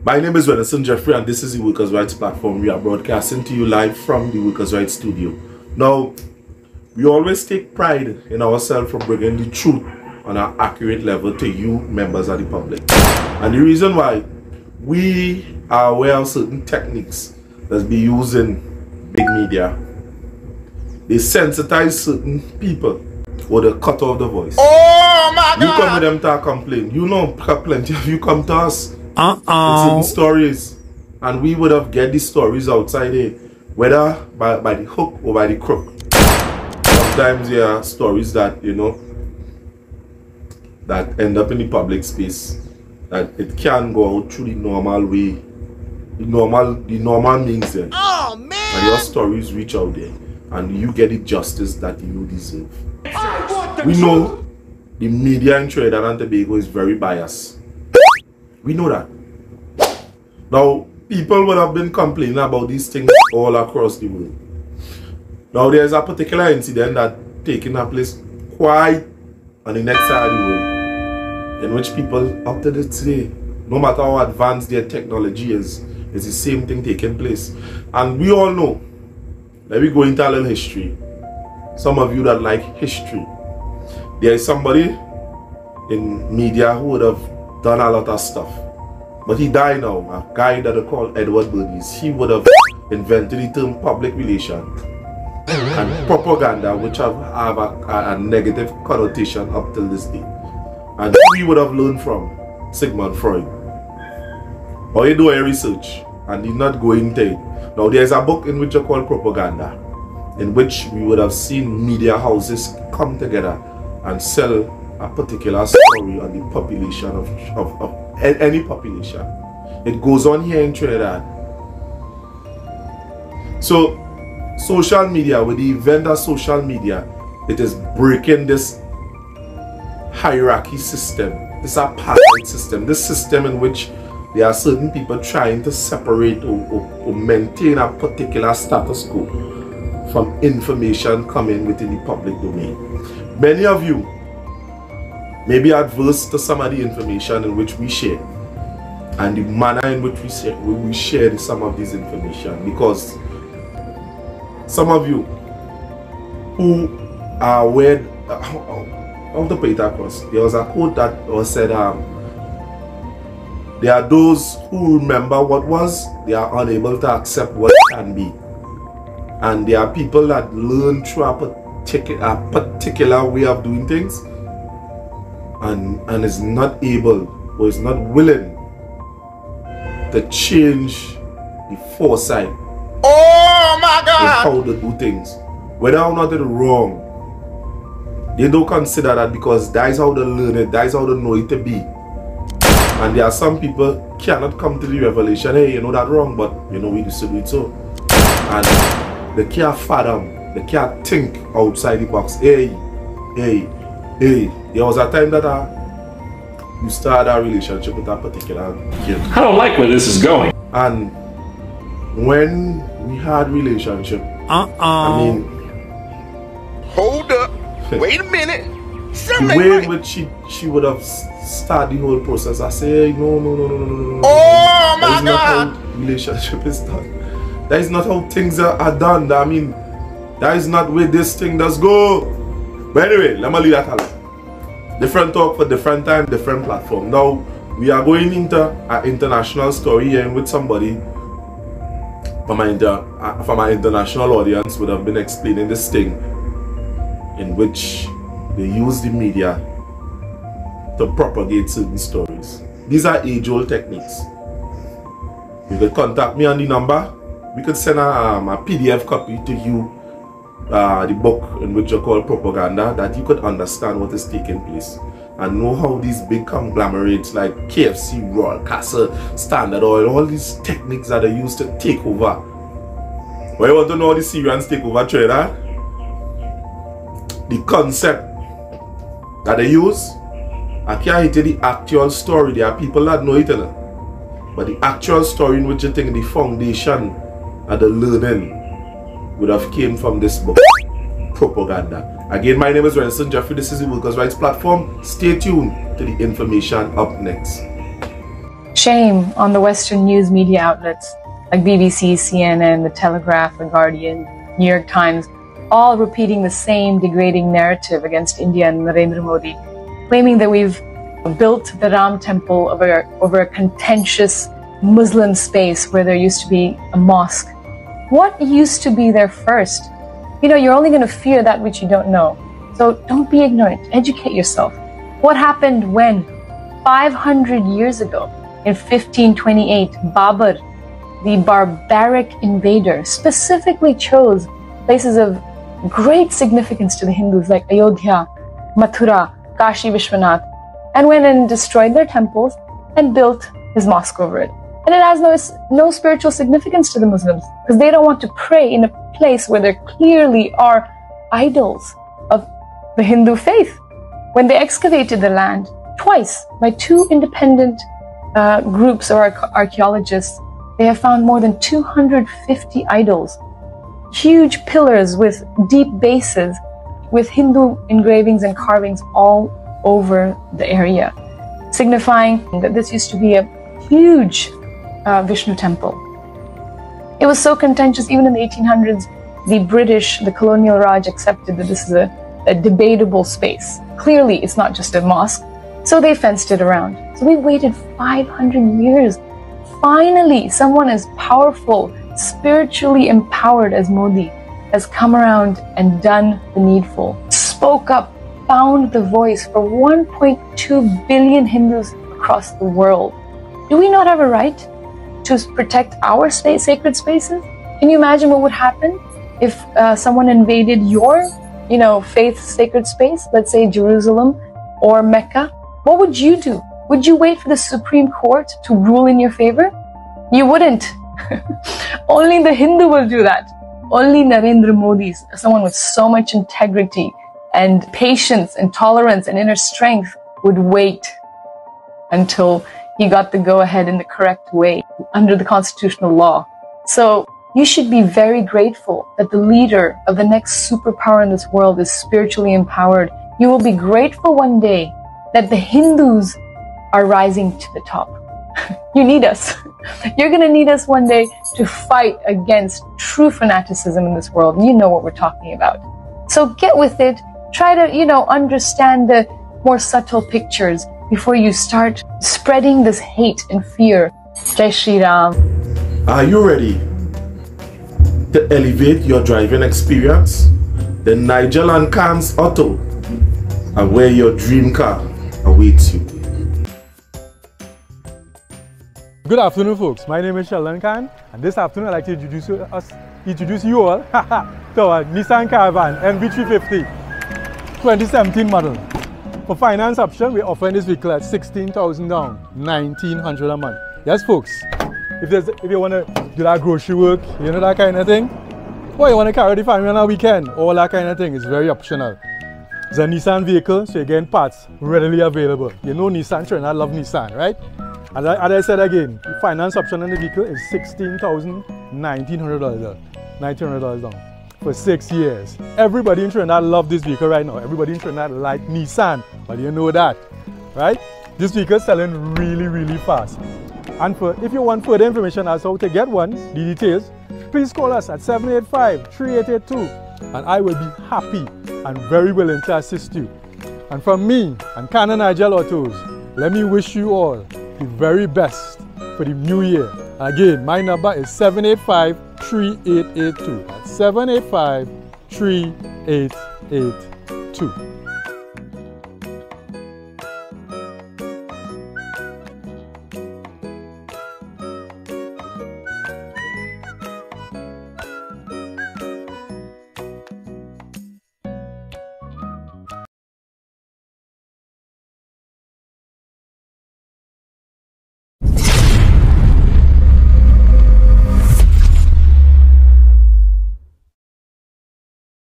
My name is Renison Jeffrey and this is the Workers' Rights Platform. We are broadcasting to you live from the Workers' Rights Studio. Now, we always take pride in ourselves for bringing the truth on an accurate level to you, members of the public. And the reason why we are aware of certain techniques that's be used in big media, they sensitize certain people or they cut off the voice. Oh my God! You come with them to complain. You know plenty of you come to us. With certain stories, and we would have get these stories outside here, whether by the hook or by the crook. Sometimes there are stories that, you know, that end up in the public space, that it can go out through the normal way, the normal means there. Oh man! And your stories reach out there, and you get the justice that you deserve. We know the media in Trinidad and Tobago is very biased. We know that. Now, people would have been complaining about these things all across the world. Now, there's a particular incident that taking place quite on the next side of the world, in which people up to this day, no matter how advanced their technology is, it's the same thing taking place. And we all know, let me go into a little history. Some of you that like history, there is somebody in media who would have done a lot of stuff, but he died now. A guy that they call Edward Bernays. He would have invented the term public relations and propaganda, which have a negative connotation up till this day. And we would have learned from Sigmund Freud. Or you do a research and did not go into it. Now there's a book in which you call Propaganda, in which we would have seen media houses come together and sell a particular story on the population of any population. It goes on here in Trinidad. So social media, with the event of social media, it is breaking this hierarchy system, this apartheid system, this system in which there are certain people trying to separate or maintain a particular status quo from information coming within the public domain. Many of you may be adverse to some of the information in which we share and the manner in which we share some of this information, because some of you who are aware of the put it across, there was a quote that was said, there are those who remember what was, they are unable to accept what can be, and there are people that learn through a particular way of doing things and is not able or is not willing to change the foresight. Oh my God! How to do things, whether or not it's wrong. They don't consider that, because that is how they learn it, that is how they know it to be. And there are some people cannot come to the revelation, hey, you know that wrong, but you know we used to do it so. And they can't fathom, they can't think outside the box. Hey, there was a time that you started a relationship with a particular kid. I don't like where this is going. And when we had relationship, I mean, hold up, wait a minute. The way in which she would have started the whole process, I say, no. Oh my God! That is not how relationship is done. That is not how things are done. I mean, that is not where this thing does go. But anyway, let me leave that alone. Different talk for different time, different platform. Now, we are going into an international story here with somebody from our international audience would have been explaining this thing in which they use the media to propagate certain stories. These are age-old techniques. You could contact me on the number. We could send a PDF copy to you, the book in which you call Propaganda, that you could understand what is taking place and know how these big conglomerates like KFC, Royal Castle, Standard Oil, all these techniques that are used to take over. Why you want to know how the Syrians take over Trinidad? The concept that they use, I can't hit the actual story. There are people that know it, but the actual story in which you think the foundation and the learning would have came from this book, Propaganda. Again, my name is Renison Jeffrey. This is the Workers' Rights Platform. Stay tuned to the information up next. Shame on the Western news media outlets like BBC, CNN, The Telegraph, The Guardian, New York Times, all repeating the same degrading narrative against India and Narendra Modi, claiming that we've built the Ram temple over a contentious Muslim space where there used to be a mosque. What used to be there first? You know, you're only going to fear that which you don't know. So don't be ignorant. Educate yourself. What happened when, 500 years ago, in 1528, Babur, the barbaric invader, specifically chose places of great significance to the Hindus like Ayodhya, Mathura, Kashi Vishwanath, and went and destroyed their temples and built his mosque over it. And it has no spiritual significance to the Muslims because they don't want to pray in a place where there clearly are idols of the Hindu faith. When they excavated the land twice by two independent groups or archaeologists, they have found more than 250 idols, huge pillars with deep bases with Hindu engravings and carvings all over the area, signifying that this used to be a huge Vishnu temple. It was so contentious, even in the 1800s, the British, the colonial Raj, accepted that this is a debatable space. Clearly, it's not just a mosque, so they fenced it around. So we waited 500 years. Finally, someone as powerful, spiritually empowered as Modi has come around and done the needful, spoke up, found the voice for 1.2 billion Hindus across the world. Do we not have a right to protect our sacred spaces? Can you imagine what would happen if someone invaded your, faith's sacred space, let's say Jerusalem or Mecca? What would you do? Would you wait for the Supreme Court to rule in your favor? You wouldn't. Only the Hindu will do that. Only Narendra Modi, someone with so much integrity and patience and tolerance and inner strength, would wait until he got the go-ahead in the correct way under the constitutional law. So you should be very grateful that the leader of the next superpower in this world is spiritually empowered. You will be grateful one day that the Hindus are rising to the top. You need us. You're going to need us one day to fight against true fanaticism in this world. You know what we're talking about. So get with it. Try to, understand the more subtle pictures before you start spreading this hate and fear. Jai Shri Ram. Are you ready to elevate your driving experience? Then Nigel and Khan's Auto are where your dream car awaits you. Good afternoon, folks. My name is Sheldon Khan, and this afternoon I'd like to introduce you all to our Nissan Caravan MB350 2017 model. For finance option, we're offering this vehicle at $16,000 down, $1,900 a month. Yes, folks. If you want to do that grocery work, that kind of thing, or you want to carry the family on a weekend, all that kind of thing is very optional. It's a Nissan vehicle, so you're getting parts readily available. You know Nissan, Trinidad love Nissan, right? As I said again, the finance option on the vehicle is $19,900 down for 6 years. Everybody in Trinidad love this vehicle right now. Everybody in Trinidad like Nissan, but you know that, right? This vehicle is selling really, really fast. And if you want further information as to how to get one, the details, please call us at 785-3882, and I will be happy and very willing to assist you. And from me and Khan and Nigel Autos, let me wish you all the very best for the new year. Again, my number is 785-3882. That's 785-3882.